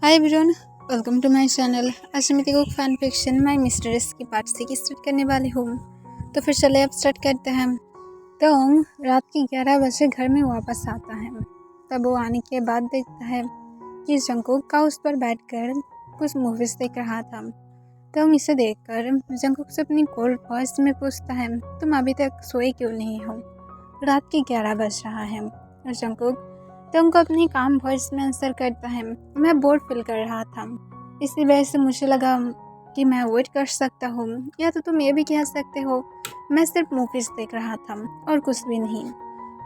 Hi everyone, welcome to my channel. आज मैं तेको फैन फिक्शन माय मिस्ट्रेस की पार्ट 6 स्टार्ट करने वाली हूँ। तो फिर चले अब स्टार्ट करते हैं। तो रात के 11 बजे घर में वापस आता है। तब वो आने के बाद देखता है कि जंगकुक हाउस पर बैठकर कुछ मूवीज़ देख रहा था। तो इसे देखकर जंगकुक से अपनी कोल्ड वॉइस में पूछता है, तुम अभी तक सोए क्यों नहीं हो? रात के 11 बज रहा है। और जंगकुक तो उनको अपनी काम वॉइस में आंसर करता है, मैं बोर फील कर रहा था, इसी वजह से मुझे लगा कि मैं वेट कर सकता हूँ, या तो तुम ये भी कह सकते हो मैं सिर्फ मूवीज़ देख रहा था और कुछ भी नहीं।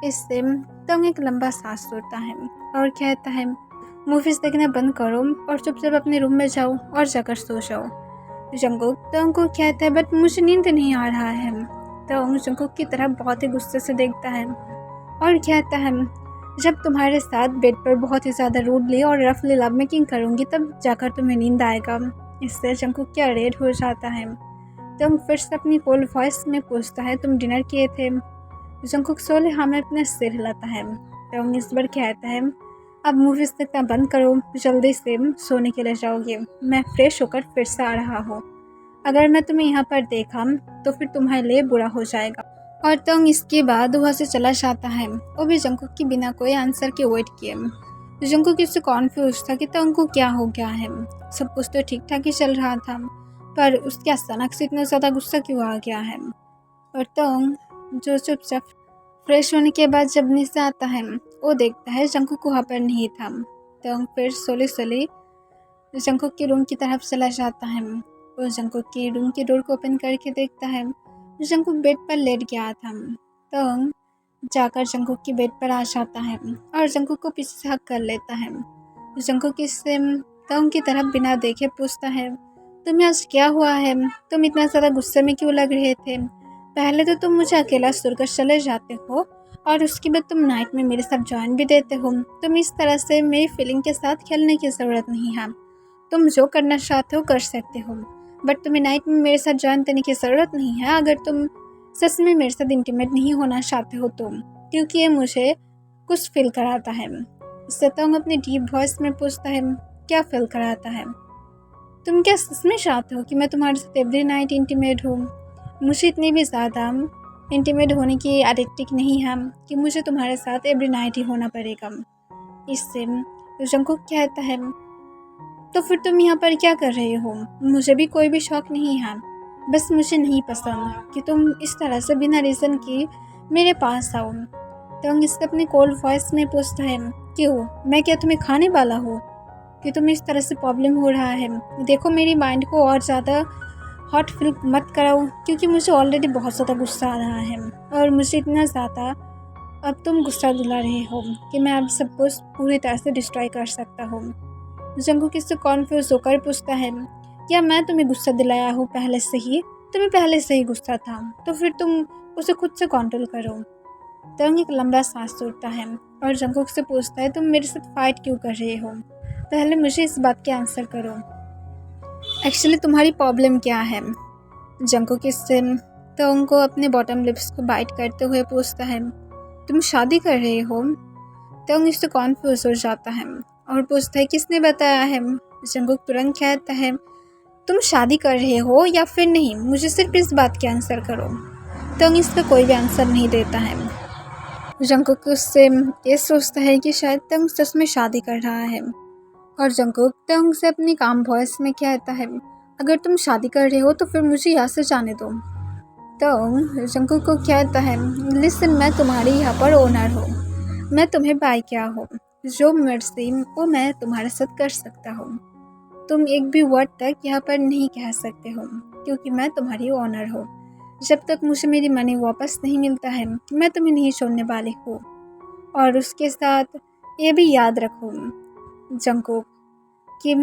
इससे तंग एक लंबा सांस छोड़ता है और कहता है, मूवीज़ देखना बंद करो और चुपचाप अपने रूम में जाओ और जाकर सो जाओ। जंगकुक तंग को कहता है, बट मुझे नींद नहीं आ रहा है। तो जंगकुक की तरफ बहुत ही गुस्से से देखता है और कहता है, जब तुम्हारे साथ बेड पर बहुत ही ज़्यादा रूडली और रफली लव मेकिंग करूँगी तब जाकर तुम्हें नींद आएगा। इससे जंगकुक क्या रेड हो जाता है। तो फिर से अपनी कोल्ड वॉइस में पूछता है, तुम डिनर किए थे? जंगकुक सोले हाँ में अपने सिर हिलाता है। तो इस बार कहता है, अब मूवीज़ देखना बंद करो, जल्दी से सोने के लिए जाओगे, मैं फ्रेश होकर फिर से आ रहा हूँ। अगर मैं तुम्हें यहाँ पर देखा तो फिर तुम्हारे लिए बुरा हो जाएगा। और तंग इसके बाद वहाँ से चला जाता है। वो भी जंगकुक की बिना कोई आंसर के वेट किए। जंगकुक इससे कॉन्फ्यूज था कि तंग को क्या हो गया है। सब कुछ तो ठीक ठाक ही चल रहा था, पर उसके अचानक से इतना ज़्यादा गुस्सा क्यों आ गया है। और तंग जो चुपचाप फ्रेश होने के बाद जब नीचे आता है, वो देखता है जंगकुक वहाँ पर नहीं था। तंग फिर सोले सोले जंगकुक के रूम की तरफ चला जाता है। वो जंगकुक के रूम की डोर को ओपन करके देखता है, जंगकुक बेड पर लेट गया था। तंग जाकर जंगकुक की बेड पर आ जाता है और जंगकुक को पीछे से हक कर लेता है। जंगकुक इससे तंग की तरफ बिना देखे पूछता है, तुम्हें आज क्या हुआ है? तुम इतना ज़्यादा गुस्से में क्यों लग रहे थे? पहले तो तुम मुझे अकेला छोड़कर चले जाते हो और उसके बाद तुम नाइट में मेरे साथ ज्वाइन भी देते हो। तुम इस तरह से मेरी फीलिंग के साथ खेलने की ज़रूरत नहीं है। तुम जो करना चाहते हो कर सकते हो, बट तुम्हें नाइट में मेरे साथ ज्वाइन करने की ज़रूरत नहीं है अगर तुम सच में मेरे साथ इंटीमेट नहीं होना चाहते हो तो, क्योंकि ये मुझे कुछ फील कराता है। इससे तंग अपनी डीप वॉइस में पूछता है, क्या फील कराता है? तुम क्या सच में चाहते हो कि मैं तुम्हारे साथ एवरी नाइट इंटीमेट हूँ? मुझे इतनी भी ज़्यादा इंटीमेट होने की एडिक्टिव नहीं है कि मुझे तुम्हारे साथ एवरी नाइट ही होना पड़ेगा। इससे जंगकुक कहता है, तो फिर तुम यहाँ पर क्या कर रहे हो? मुझे भी कोई भी शौक नहीं है, बस मुझे नहीं पसंद कि तुम इस तरह से बिना रीज़न की मेरे पास आओ। तो इससे अपने कोल्ड वॉइस में पूछता है, क्यों, मैं क्या तुम्हें खाने वाला हूँ कि तुम्हें इस तरह से प्रॉब्लम हो रहा है? देखो मेरी माइंड को और ज़्यादा हॉट फील मत कराओ, क्योंकि मुझे ऑलरेडी बहुत ज़्यादा गुस्सा आ रहा है और मुझे इतना ज़्यादा अब तुम गुस्सा दिला रहे हो कि मैं अब सब कुछ पूरी तरह से डिस्ट्रॉय कर सकता हूँ। जंगकुक इससे कॉन्फ्यूज होकर पूछता है, क्या मैं तुम्हें गुस्सा दिलाया हूँ पहले से ही? तुम्हें पहले से ही गुस्सा था, तो फिर तुम उसे खुद से कंट्रोल करो। तंग एक लंबा सांस छोड़ता है और जंगकुक से पूछता है, तुम मेरे साथ फाइट क्यों कर रहे हो? पहले मुझे इस बात के आंसर करो, एक्चुअली तुम्हारी प्रॉब्लम क्या है? जंगकुक इससे तंग को अपने बॉटम लिप्स को बाइट करते हुए पूछता है, तुम शादी कर रहे हो? तंग इससे कॉन्फ्यूज हो जाता है और पूछता है, किसने बताया है? जंगकुक तुरंत कहता है, तुम शादी कर रहे हो या फिर नहीं, मुझे सिर्फ इस बात के आंसर करो। तंग इसका कोई भी आंसर नहीं देता है। जंगकुक उससे ये सोचता है कि शायद तंग सच में शादी कर रहा है और जंगकुक तंग से अपनी काम वॉइस में कहता है, अगर तुम शादी कर रहे हो तो फिर मुझे यहाँ से जाने दो। तंग जंगकुक को कहता है, लिसन, मैं तुम्हारी यहाँ पर ओनर हूँ, मैं तुम्हें बाय किया हूँ, जो मर्जी वो मैं तुम्हारे साथ कर सकता हूँ। तुम एक भी वर्ड तक यहाँ पर नहीं कह सकते हो, क्योंकि मैं तुम्हारी ओनर हूँ। जब तक मुझे मेरी मनी वापस नहीं मिलता है मैं तुम्हें नहीं छोड़ने वाली हूँ। और उसके साथ ये भी याद रखो जंगकुक कि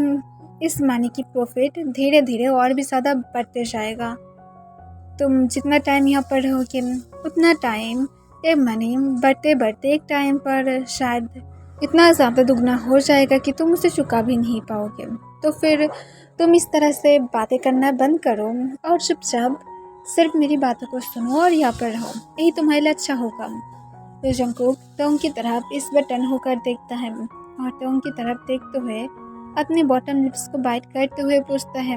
इस मनी की प्रॉफिट धीरे धीरे और भी ज़्यादा बढ़ते जाएगा। तुम जितना टाइम यहाँ पर रहोगे उतना टाइम ये मनी बढ़ते बढ़ते एक टाइम पर शायद इतना ज़्यादा दुगना हो जाएगा कि तुम उसे चुका भी नहीं पाओगे। तो फिर तुम इस तरह से बातें करना बंद करो और चुपचाप सिर्फ मेरी बातों को सुनो और यहाँ पर रहो, यही तुम्हारे लिए अच्छा होगा। जंगकुक तंग की तरफ इस बार टर्न होकर देखता है और तंग की तरफ देखते हुए अपने बॉटम लिप्स को बाइट करते हुए पूछता है,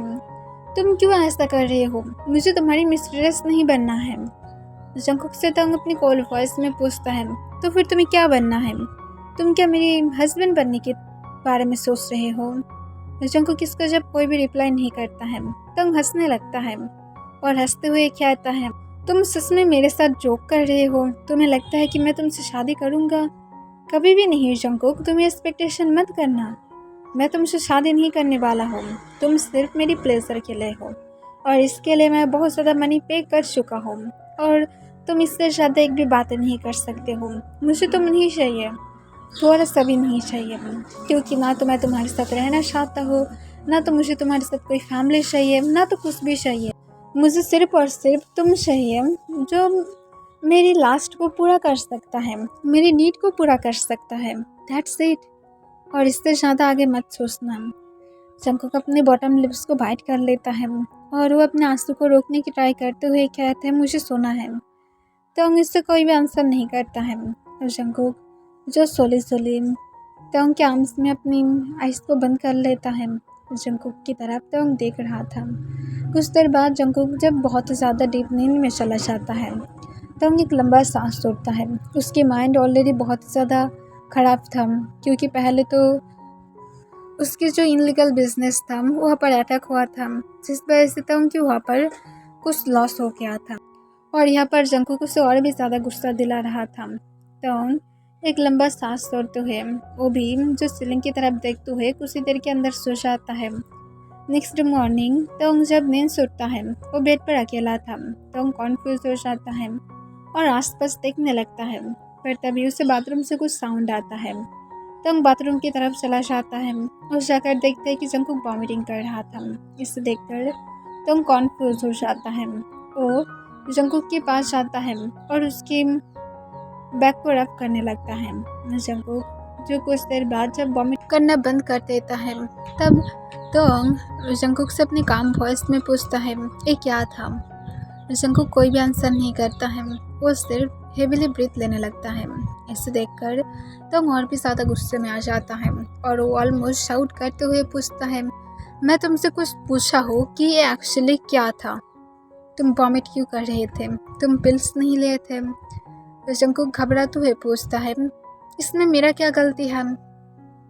तुम क्यों ऐसा कर रहे हो? मुझे तुम्हारी मिस्ट्रेस नहीं बनना है। जंकुक से तंग अपनी कोल्ड वॉइस में पूछता है, तो फिर तुम्हें क्या बनना है? तुम क्या मेरे हस्बैंड बनने के बारे में सोच रहे हो? जंकुक इसको जब कोई भी रिप्लाई नहीं करता है, तंग हंसने लगता है और हंसते हुए कहता है, तुम सच में मेरे साथ जोक कर रहे हो? तुम्हें लगता है कि मैं तुमसे शादी करूँगा? कभी भी नहीं जंकुक, तुम्हें एक्सपेक्टेशन मत करना। मैं तुमसे शादी नहीं करने वाला हूँ। तुम सिर्फ मेरी प्लेजर के लिए हो और इसके लिए मैं बहुत ज़्यादा मनी पे कर चुका हूँ और तुम इससे ज़्यादा एक भी बातें नहीं कर सकते हो। मुझे तुम नहीं चाहिए, थोड़ा सा भी नहीं चाहिए, क्योंकि ना तो मैं तुम्हारे साथ रहना चाहता हूँ, ना तो मुझे तुम्हारे साथ कोई फैमिली चाहिए, ना तो कुछ भी चाहिए। मुझे सिर्फ और सिर्फ तुम चाहिए जो मेरी लास्ट को पूरा कर सकता है, मेरी नीड को पूरा कर सकता है। दैट्स इट, और इससे ज़्यादा आगे मत सोचना। जंकुक अपने बॉटम लिप्स को बाइट कर लेता है और वो अपने आंसू को रोकने की ट्राई करते हुए कहते हैं, मुझे सोना है। तोंग इससे कोई भी आंसर नहीं करता है और जंकुक जो सोली तोंग के आर्म्स में अपनी आइस को बंद कर लेता है। जंकुक की तरफ तोंग देख रहा था। कुछ देर बाद जंकुक जब बहुत ज़्यादा डीप नींद में चला जाता है, तोंग एक लंबा सांस छोड़ता है। उसकी माइंड ऑलरेडी बहुत ज़्यादा ख़राब था, क्योंकि पहले तो उसकी जो इनलीगल बिजनेस था वहाँ पर अटैक हुआ था, जिस वजह से तोंग की वहाँ पर कुछ लॉस हो गया था और यहाँ पर जंकुक उसे और भी ज़्यादा गुस्सा दिला रहा था। तोंग एक लंबा सांस छोड़ते हुए वो भी जो सीलिंग की तरफ देखते हुए कुछ ही देर के अंदर सो जाता है। नेक्स्ट मॉर्निंग तोंग जब नींद से उठता है वो बेड पर अकेला था। तोंग कॉन्फ्यूज हो जाता है और आसपास देखने लगता है, पर तभी उसे बाथरूम से कुछ साउंड आता है। तोंग बाथरूम की तरफ चला जाता है और जाकर देखता है कि जंकुक वॉमिटिंग कर रहा था। इसे देखकर तोंग कॉन्फ्यूज हो जाता है। वो जंकुक के पास जाता है और उसकी बैक को रब करने लगता है। जंकुक जो कुछ देर बाद जब वॉमिट करना बंद कर देता है, तब तोंग जंकुक से अपने काम वॉइस में पूछता है, ये क्या था? जंकुक कोई भी आंसर नहीं करता है, वो सिर्फ हेवीली ब्रीथ लेने लगता है। इसे देखकर तोंग और भी ज़्यादा गुस्से में आ जाता है और वो ऑलमोस्ट शाउट करते हुए पूछता है, मैं तुमसे कुछ पूछा हो कि ये एक्चुअली क्या था? तुम वॉमिट क्यों कर रहे थे? तुम पिल्स नहीं लिए थे? जंकुक घबराते हुए पूछता है, इसमें मेरा क्या गलती है?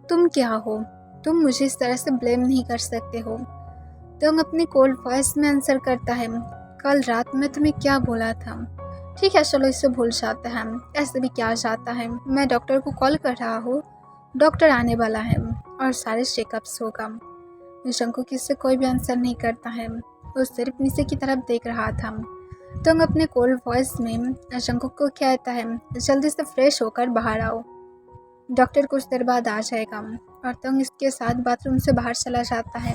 तुम क्या हो? तुम मुझे इस तरह से ब्लेम नहीं कर सकते हो। तोंग अपनी कोल्ड वॉइस में आंसर करता है, कल रात में तुम्हें क्या बोला था? ठीक है, चलो इसे भूल जाते हैं, ऐसे भी क्या जाता है। मैं डॉक्टर को कॉल कर रहा हूँ, डॉक्टर आने वाला है और सारे चेकअप्स होगा। जंकुक इससे कोई भी आंसर नहीं करता है, वो सिर्फ नीचे की तरफ देख रहा था। तोंग अपने कोल्ड वॉइस में जंकुक को कहता है, जल्दी से फ्रेश होकर बाहर आओ, डॉक्टर कुछ देर बाद आ जाएगा। और तोंग इसके साथ बाथरूम से बाहर चला जाता है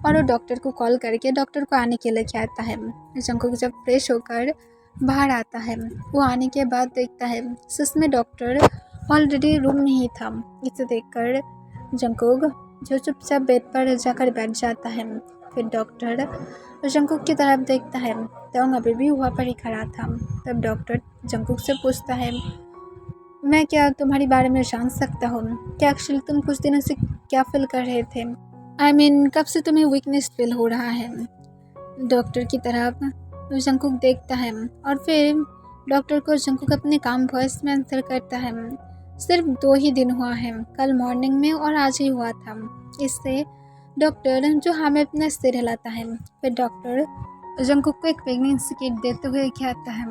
और वो डॉक्टर को कॉल करके डॉक्टर को आने के लिए कहता है। जंकुक जब फ्रेश होकर बाहर आता है, वो आने के बाद देखता है सच में डॉक्टर ऑलरेडी रूम में ही था। इसे देखकर जंकुक जो चुपचाप बेड पर जाकर बैठ जाता है। फिर डॉक्टर जंकुक की तरफ देखता है, तोंग अभी भी वहाँ पर ही खड़ा था। तब डॉक्टर जंकुक से पूछता है, मैं क्या तुम्हारे बारे में जान सकता हूँ? क्या एक्चुअली तुम कुछ दिनों से क्या फील कर रहे थे? कब से तुम्हें वीकनेस फील हो रहा है? डॉक्टर की तरफ जंकुक देखता है और फिर डॉक्टर को जंकुक अपने काम वॉइस में आंसर करता है, सिर्फ 2 ही दिन हुआ है, कल मॉर्निंग में और आज ही हुआ था। इससे डॉक्टर जो हमें अपना सिर हिलाता है। फिर डॉक्टर जंकुक को एक प्रेगनेंसी किट देते हुए कहता है,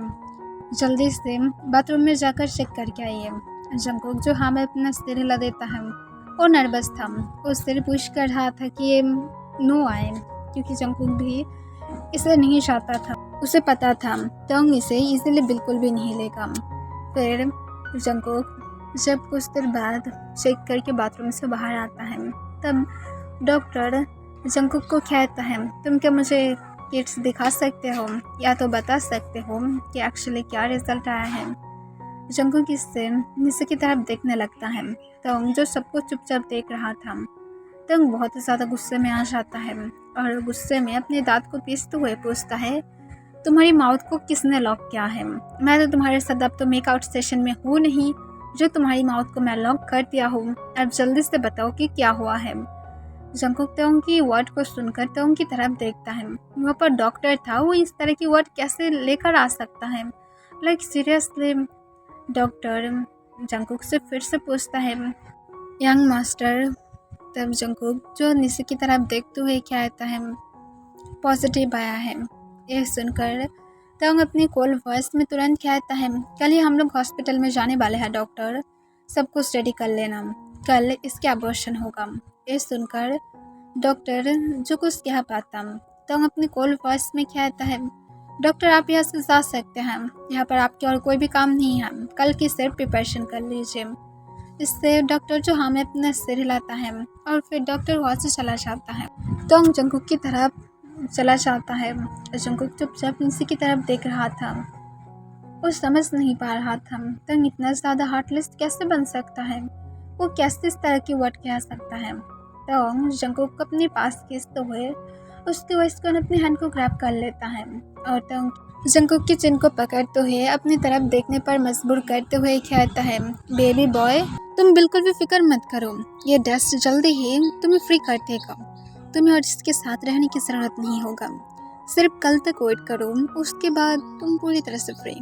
जल्दी से बाथरूम में जाकर चेक करके आइए। जंकुक जो हमें अपना सिर हिला देता है, वो नर्वस था। वो सिर पुश कर रहा था कि ये नो आए, क्योंकि जंकुक भी इसे नहीं चाहता था। उसे पता था तोंग इसे इजीली बिल्कुल भी नहीं लेगा। फिर जंकुक जब कुछ देर बाद चेक करके बाथरूम से बाहर आता है, तब डॉक्टर जंकुक को कहता है, तुम क्या मुझे किट्स दिखा सकते हो या तो बता सकते हो कि एक्चुअली क्या रिजल्ट आया है? जंकुक इससे नीचे की तरफ देखने लगता है। तोंग जो सबको चुपचाप देख रहा था, तोंग बहुत ज़्यादा गुस्से में आ जाता है और गुस्से में अपने दांत को पीसते हुए पूछता है, तुम्हारी माउथ को किसने लॉक किया है? मैं तो तुम्हारे साथ अब तो मेकआउट सेशन में हूँ नहीं जो तुम्हारी माउथ को मैं लॉक कर दिया हूँ। अब जल्दी से बताओ कि क्या हुआ है। जंकुक तोंग की वर्ड को सुनकर तोंग की तरफ देखता है। वहाँ पर डॉक्टर था, वो इस तरह की वर्ड कैसे लेकर आ सकता है? Like seriously. डॉक्टर जंकुक से फिर से पूछता है, यंग मास्टर। तब जंकुक जो नीचे की तरफ देखते हुए कहता है, पॉजिटिव आया है। यह सुनकर तोंग अपनी कोल्ड वॉइस में तुरंत कहता है, कल ही हम लोग हॉस्पिटल में जाने वाले हैं डॉक्टर, सब कुछ रेडी कर लेना, कल इसके अबॉर्शन होगा। ये सुनकर डॉक्टर जो कुछ कह पाता तोंग अपनी कोल्ड वॉइस में कहता है, डॉक्टर आप यहाँ से जा सकते हैं, यहाँ पर आपके और कोई भी काम नहीं है, कल की सिर्फ प्रिपरेशन कर लीजिए। इससे डॉक्टर जो हमें अपना सिर हिलाता है और फिर डॉक्टर वहाँ से चला जाता है। तोंग जंकुक की तरफ चला जाता है। जंकुक चुपचाप नीचे की तरफ देख रहा था। वो समझ नहीं पा रहा था तोंग इतना ज़्यादा हार्टलेस कैसे बन सकता है, वो कैसे इस तरह की वर्ड कह सकता है। तोंग जंकुक को अपने पास खींचते हुए उसके वॉइस को अपने हैंड को ग्रैब कर लेता है और तोंग जंकुक की चिन को पकड़ते हुए अपनी तरफ देखने पर मजबूर करते हुए कहता है, बेबी बॉय तुम बिल्कुल भी फिक्र मत करो, ये डस्ट जल्दी ही तुम्हें फ्री कर देगा, तुम्हें और इसके साथ रहने की ज़रूरत नहीं होगा, सिर्फ कल तक वेट करो, उसके बाद तुम पूरी तरह से फ्री।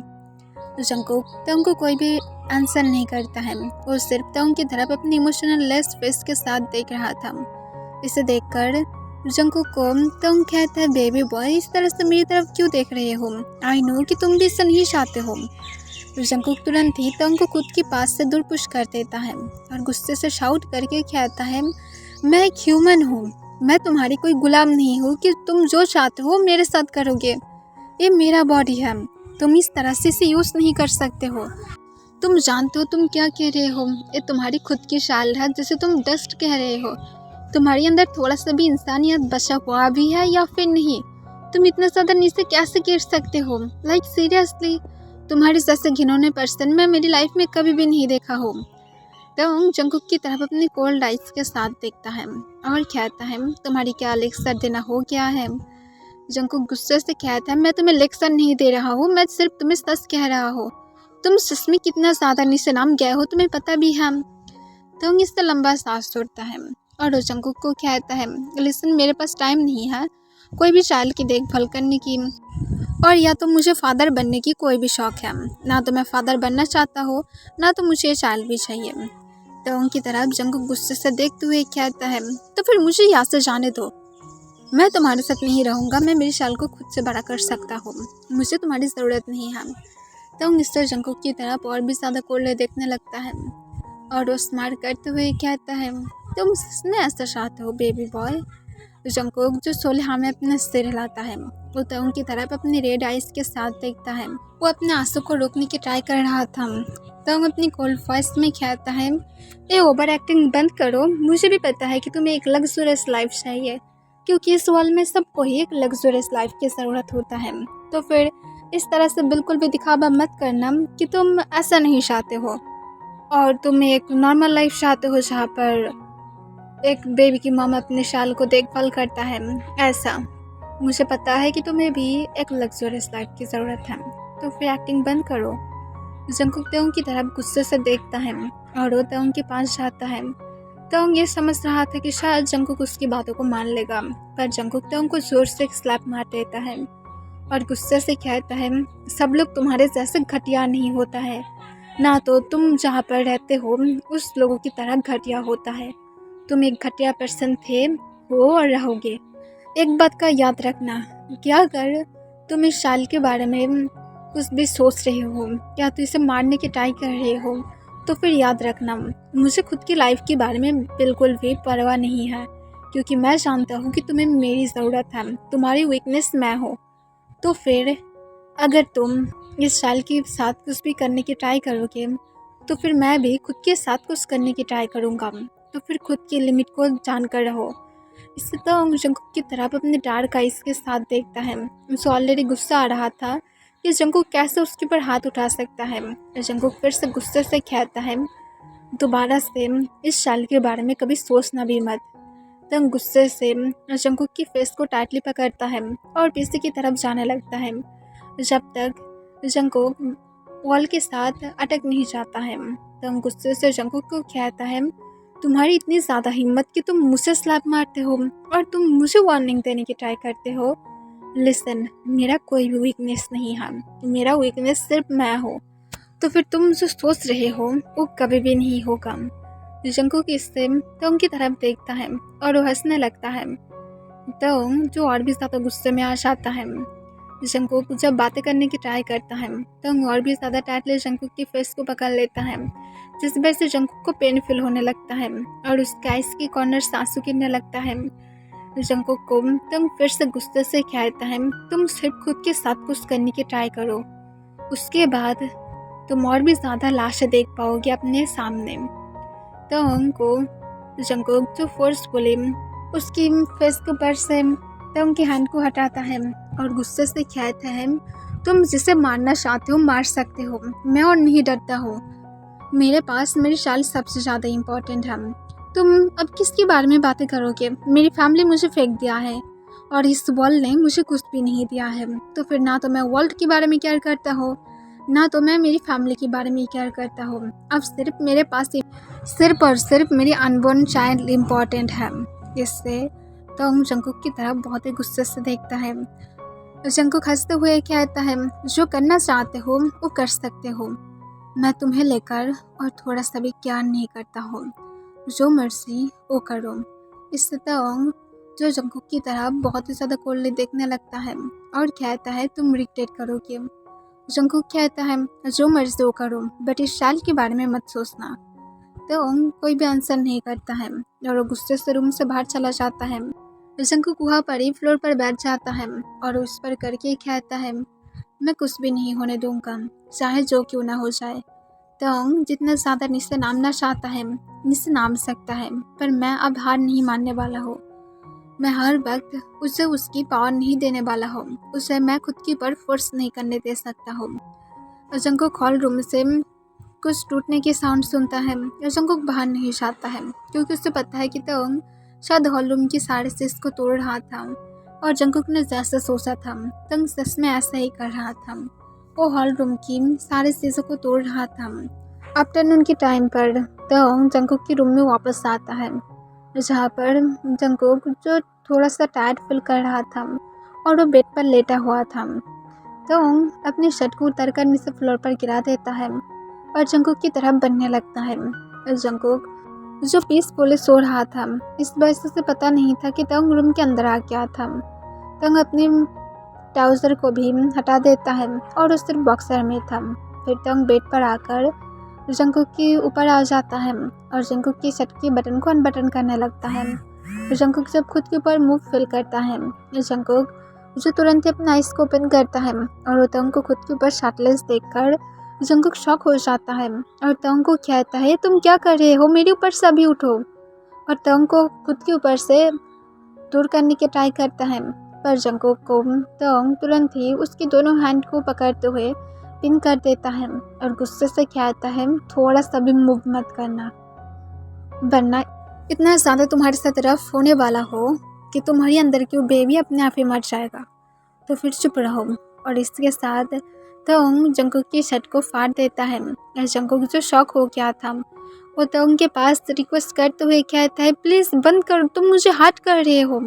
जंकुक तोंग को कोई भी आंसर नहीं करता है, वो सिर्फ तोंग की तरफ अपनी इमोशनल लेस फेस के साथ देख रहा था। इसे देखकर जंकुक को तोंग कहता है, बेबी बॉय इस तरह से मेरी तरफ क्यों देख रहे हो, आई नो कि तुम भी इसे नहीं चाहते हो। जंकुक तुरंत ही तोंग को खुद के पास से दूर पुश कर देता है और गुस्से से शाउट करके कहता है, मैं एक ह्यूमन हूँ, मैं तुम्हारी कोई गुलाम नहीं हूँ कि तुम जो चाहते हो मेरे साथ करोगे, ये मेरा बॉडी है, तुम इस तरह से इसे यूज़ नहीं कर सकते हो। तुम जानते हो तुम क्या कह रहे हो, ये तुम्हारी खुद की चाल है जिसे तुम डस्ट कह रहे हो, तुम्हारे अंदर थोड़ा सा भी इंसानियत बचा हुआ भी है या फिर नहीं, तुम इतना ज़्यादा नीचे कैसे गिर सकते हो, लाइक सीरियसली तुम्हारे जैसे घिनौने पर्सन मैं मेरी लाइफ में कभी भी नहीं देखा हो। तोंग जंकुक की तरफ अपनी कोल्ड आइज के साथ देखता है और कहता है, तुम्हारी क्या लेक्चर देना हो गया है। जंकुक गुस्से से कहता है, मैं तुम्हें लेक्चर नहीं दे रहा हूँ, मैं सिर्फ तुम्हें सच कह रहा हूँ, तुम सच में कितना ज़्यादा नीचे नाम गए हो तुम्हें पता भी है। तोंग इससे लंबा सांस छोड़ता है और जंकुक को कहता है, लिसन मेरे पास टाइम नहीं है कोई भी चाइल्ड की देखभाल करने की, और या तो मुझे फादर बनने की कोई भी शौक है, ना तो मैं फादर बनना चाहता हूँ ना तो मुझे चाइल्ड भी चाहिए। तोंग की तरफ जंकुक गुस्से से देखते हुए कहता है, तो फिर मुझे यहाँ से जाने दो, मैं तुम्हारे साथ नहीं रहूँगा, मैं मेरी चाइल्ड को खुद से बड़ा कर सकता हूँ, मुझे तुम्हारी ज़रूरत नहीं है। तोंग मिस्टर जंकुक की तरफ और भी ज़्यादा कोल्ड देखने लगता है और वो स्मार्ट करते हुए कहता है, तुम सच में ऐसा चाहते हो बेबी बॉय। जंकुक जो सोलह में अपना सिर हिलाता है, वो तोंग की तरफ अपनी रेड आइज के साथ देखता है, वो अपने आंसू को रोकने की ट्राई कर रहा था। तोंग अपनी कोल्ड वॉइस में कहता है, ये ओवर एक्टिंग बंद करो, मुझे भी पता है कि तुम्हें एक लग्जरियस लाइफ चाहिए, क्योंकि इस वर्ल्ड में सबको ही एक लग्जरियस लाइफ की ज़रूरत होता है, तो फिर इस तरह से बिल्कुल भी दिखावा मत करना कि तुम ऐसा नहीं चाहते हो और तुम एक नॉर्मल लाइफ चाहते हो जहाँ पर एक बेबी की मॉम अपने चाइल्ड को देखभाल करता है। ऐसा मुझे पता है कि तुम्हें भी एक लग्जरियस लाइफ की ज़रूरत है, तो फिर एक्टिंग बंद करो। जंकुक तोंग की तरफ गुस्से से देखता है और वो तोंग के पास जाता है। तोंग ये समझ रहा था कि शायद जंकुक उसकी बातों को मान लेगा, पर जंकुक तोंग को जोर से एक स्लैप मार देता है और गुस्से से कहता है, सब लोग तुम्हारे जैसे घटिया नहीं होता है, ना तो तुम जहाँ पर रहते हो उस लोगों की तरह घटिया होता है, तुम एक घटिया पर्सन थे हो और रहोगे। एक बात का याद रखना कि अगर तुम इस शाल के बारे में कुछ भी सोच रहे हो या तो इसे मारने की ट्राई कर रहे हो, तो फिर याद रखना मुझे खुद की लाइफ के बारे में बिल्कुल भी परवाह नहीं है, क्योंकि मैं जानता हूँ कि तुम्हें मेरी ज़रूरत है, तुम्हारी वीकनेस मैं हूँ। तो फिर अगर तुम इस शाल के साथ कुछ भी करने की ट्राई करोगे तो फिर मैं भी खुद के साथ कुछ करने की ट्राई करूँगा, तो फिर खुद की लिमिट को जान कर रहो। इससे तो जंकुक की तरफ अपने डार्क आइज के साथ देखता है। उसे ऑलरेडी गुस्सा आ रहा था कि जंकुक कैसे उसके ऊपर हाथ उठा सकता है। जंकुक फिर से गुस्से से कहता है, दोबारा से इस शाल के बारे में कभी सोचना भी मत। तंग गुस्से से जंकुक की फेस को टाइटली पकड़ता है और पीछे की तरफ जाने लगता है, जब तक जंकुक वॉल के साथ अटक नहीं जाता है। तंग गुस्से से जंकुक को कहता है, तुम्हारी इतनी ज़्यादा हिम्मत कि तुम मुझसे स्लैप मारते हो और तुम मुझे वार्निंग देने की ट्राई करते हो। लिसन, मेरा कोई भी वीकनेस नहीं है, मेरा वीकनेस सिर्फ मैं हूँ। तो फिर तुम जो सोच रहे हो वो कभी भी नहीं होगा। जंकुक इससे तोंग की तरफ देखता है और वो हंसने लगता है। तोंग जो और भी ज़्यादा गुस्से में आ जाता है। जंकुक जब बातें करने की ट्राई करता है तोंग और भी ज़्यादा टाइटली जंकुक की फेस को पकड़ लेता है, जिस वजह से जंकुक को पेन फील होने लगता है और उसके आइस की कॉर्नर से आंसू गिरने लगता है। जंकुक को तोंग फिर से गुस्से से कहता है, तुम सिर्फ खुद के साथ कुछ करने की ट्राई करो, उसके बाद तुम और भी ज़्यादा लाशें देख पाओगे अपने सामने। तोंग को जंकुक जो फोर्सफुली उसकी फेस के ऊपर से तोंग की हैंड को हटाता है और गुस्से से कहता है, तुम जिसे मारना चाहते हो मार सकते हो, मैं और नहीं डरता हूँ। मेरे पास मेरी शाल सबसे ज़्यादा इम्पोर्टेंट है। तुम अब किसके बारे में बातें करोगे? मेरी फैमिली मुझे फेंक दिया है और इस वर्ल्ड ने मुझे कुछ भी नहीं दिया है। तो फिर ना तो मैं वर्ल्ड के बारे में केयर करता हूँ, ना तो मैं मेरी फैमिली के बारे में केयर करता हूँ। अब सिर्फ मेरे पास सिर्फ और सिर्फ मेरी अनबॉर्न चाइल्ड इम्पोर्टेंट है। इससे तोंग जंकुक की तरफ बहुत ही गुस्से से देखता है। जंकुक हंसते हुए कहता है, जो करना चाहते हो वो कर सकते हो, मैं तुम्हें लेकर और थोड़ा सा भी केयर नहीं करता हूँ, जो मर्जी वो करो। इससे तोंग जो जंकुक की तरफ बहुत ही ज़्यादा कोल्डली देखने लगता है और कहता है, तुम रिग्रेट करोगे। जंकुक कहता है, जो मर्जी वो करो, बट इस शाल के बारे में मत सोचना। तोंग कोई भी आंसर नहीं करता है और वो गुस्से से रूम से बाहर चला जाता है। जंकुक वहाँ पर ही फ्लोर पर बैठ जाता है और उस पर करके कहता है, मैं कुछ भी नहीं होने दूंगा, चाहे जो क्यों ना हो जाए। तोंग जितना ज़्यादा निस्से नामना चाहता है निस्से नाम सकता है, पर मैं अब हार नहीं मानने वाला हूँ। मैं हर वक्त उसे उसकी पावर नहीं देने वाला हूँ, उसे मैं खुद के ऊपर फोर्स नहीं करने दे सकता हूँ। जंकुक हॉल रूम से कुछ टूटने की साउंड सुनता है। जंकुक बाहर नहीं जाता है क्योंकि उसे पता है कि तोंग शायद हॉल रूम की सारे चीज को तोड़ रहा था और जंकुक ने जैसा सोचा था तोंग सच में ऐसा ही कर रहा था। वो हॉल रूम की सारी चीज़ों को तोड़ रहा था। आफ्टरनून के टाइम पर तोंग जंकुक के रूम में वापस आता है, जहाँ पर जंकुक जो थोड़ा सा टायर्ड फील कर रहा था और वो बेड पर लेटा हुआ था। तोंग अपनी शर्ट को उतारकर नीचे फ्लोर पर गिरा देता है और जंकुक की तरफ बढ़ने लगता है। जंकुक जो पीसफुली सो रहा था, इस वजह से उसे पता नहीं था कि तोंग रूम के अंदर आ गया था। तोंग अपनी ट्राउज़र को भी हटा देता है और उस सिर्फ बॉक्सर में था। फिर तोंग बेड पर आकर जंकुक के ऊपर आ जाता है और जंकुक की शर्ट के बटन को अनबटन करने लगता है। जंकुक जब खुद के ऊपर मूव फील करता है, जंकुक जो तुरंत ही अपना आइस को ओपन करता है और वो तोंग को खुद के ऊपर शर्टलेस देखकर जंकुक शॉक हो जाता है और तोंग को कहता है, तुम क्या कर रहे हो, मेरे ऊपर से अभी उठो। और तोंग को खुद के ऊपर से दूर करने की ट्राई करता है, पर जंकुक को तोंग तुरंत ही उसकी दोनों हैंड को पकड़ते हुए पिन कर देता है और गुस्से से कहता है, थोड़ा सा भी मूव मत करना, वरना इतना ज़्यादा तुम्हारे साथ रफ होने वाला हो कि तुम्हारी अंदर की वो बेबी अपने आप ही मर जाएगा, तो फिर चुप रहो। और इसके साथ तोंग जंकुक की शर्ट को फाड़ देता है और जंकुक जो शॉक हो गया था वो तोंग के पास रिक्वेस्ट करते हुए कहता है, प्लीज़ बंद करो, तुम मुझे हर्ट कर रहे हो।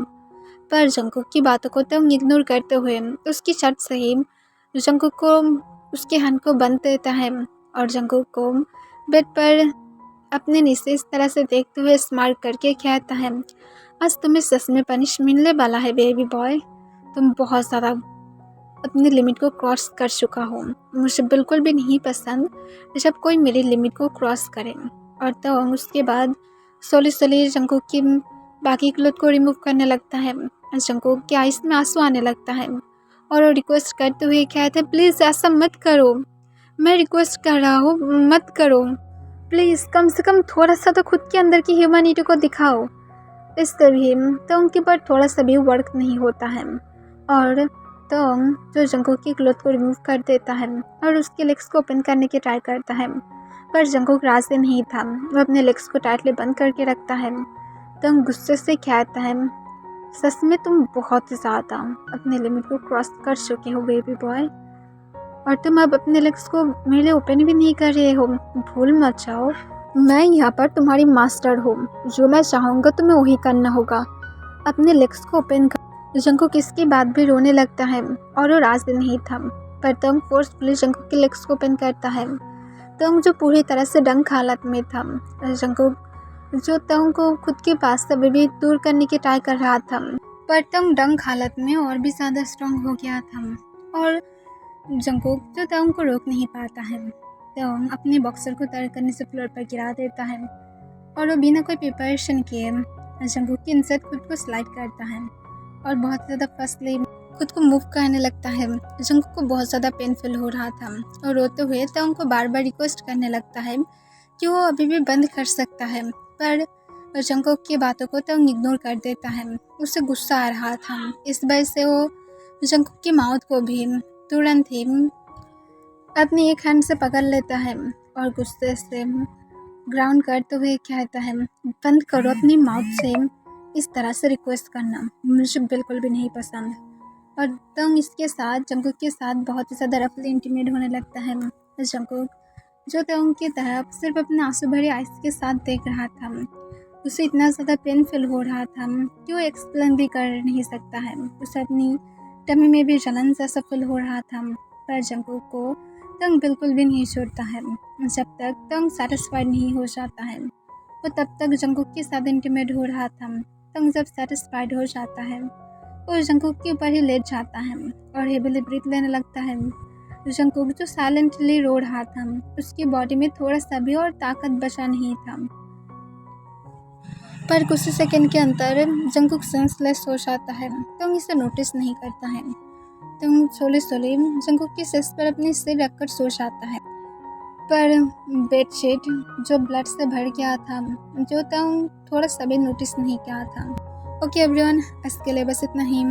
पर जंकुक की बातों को तोंग इग्नोर करते हुए उसकी शर्ट से ही जंकुक को उसके हैंड को बंद देता है और जंकुक को बेड पर अपने नीचे इस तरह से देखते हुए स्माइल करके कहता है, आज तुम्हें सच में पनिश मिलने वाला है बेबी बॉय, तुम बहुत ज़्यादा अपनी लिमिट को क्रॉस कर चुका हो। मुझे बिल्कुल भी नहीं पसंद जब कोई मेरी लिमिट को क्रॉस करे। और तो उसके बाद सोली जंकुक की बाकी क्लोथ को रिमूव करने लगता है। जंकुक के आइस में आंसू आने लगता है और वो रिक्वेस्ट करते हुए कहता है, प्लीज़ ऐसा मत करो, मैं रिक्वेस्ट कर रहा हूँ, मत करो प्लीज़, कम से कम थोड़ा सा तो खुद के अंदर की ह्यूमैनिटी को दिखाओ। इससे भी तोंग के ऊपर थोड़ा सा भी वर्क नहीं होता है और तोंग जो जंकुक की क्लोथ को रिमूव कर देता है और उसके लेग्स को ओपन करने की ट्राई करता है, पर जंकुक राजी नहीं था, वो अपने लेग्स को टाइटली बंद करके रखता है। तोंग गुस्से से कहता है, सच में तुम बहुत ज़्यादा अपने लिमिट को क्रॉस कर चुके हो बेबी बॉय, और तुम अब अपने लेग्स को मेरे लिए ओपन भी नहीं कर रहे हो, भूल मत जाओ मैं यहाँ पर तुम्हारी मास्टर हूँ, जो मैं चाहूँगा तुम्हें वही करना होगा। अपने लेग्स को ओपन कर जंकुक इसकी बात भी रोने लगता है और वो राजी नहीं था, पर तंग फोर्सफुली जंकुक के लेग्स को ओपन करता है। तंग जो पूरी तरह से डंक हालत में था, जंकुक जो तंग को खुद के पास से भी दूर करने की ट्राई कर रहा था, पर तंग डंक हालत में और भी ज़्यादा स्ट्रांग हो गया था और जंकुक जो तंग को रोक नहीं पाता है। तंग अपने बॉक्सर को तर्क करने से फ्लोर पर गिरा देता है और वो बिना कोई प्रिपरेशन किए जंकुक के इंसाइड खुद को स्लाइड करता है और बहुत ज़्यादा फसले खुद को मूव करने लगता है। जंकुक को बहुत ज़्यादा पेनफुल हो रहा था और रोते हुए तंग को बार बार रिक्वेस्ट करने लगता है कि वो अभी भी बंद कर सकता है, पर जंकुक की बातों को तंग इग्नोर कर देता है। उसे गुस्सा आ रहा था, इस वजह से वो जंकुक की माउथ को भी तुरंत ही अपनी एक हैंड से पकड़ लेता है और गुस्से से ग्राउंड करते हुए कहता है, बंद करो अपनी माउथ से इस तरह से रिक्वेस्ट करना, मुझे बिल्कुल भी नहीं पसंद। और तंग इसके साथ जंकुक के साथ बहुत ही ज़्यादा रफली इंटीमेट होने लगता है। जंकुक जो तंग की तरफ सिर्फ अपने आंसू भरे आइस के साथ देख रहा था, उसे इतना ज़्यादा पेनफुल हो रहा था कि वो एक्सप्लेन भी कर नहीं सकता है। उसे अपनी टमी में भी जलन जैसा फील हो रहा था, पर जंकुक को तंग बिल्कुल भी नहीं छोड़ता है। जब तक तंग सेटिस्फाइड नहीं हो जाता है, वो तब तक जंकुक के साथ इंटीमेट हो रहा था। तंग जब सेटिस्फाइड हो जाता है और जंकुक के ऊपर ही लेट जाता है और हेविली ब्रीथ लेने लगता है। जंकुक जो साइलेंटली रो रहा था, उसकी बॉडी में थोड़ा सा भी और ताकत बचा नहीं था, पर कुछ सेकंड के अंदर जंकुक सेंसलेस हो जाता है। तंग इसे नोटिस नहीं करता है। तंग सोले सोले जंकुक के सिर पर अपने सिर रखकर सो जाता है, पर बेडशीट जो ब्लड से भर गया था, जो तंग थोड़ा सा भी नोटिस नहीं किया था। ओके एवरीवन, आज के लिए बस इतना ही।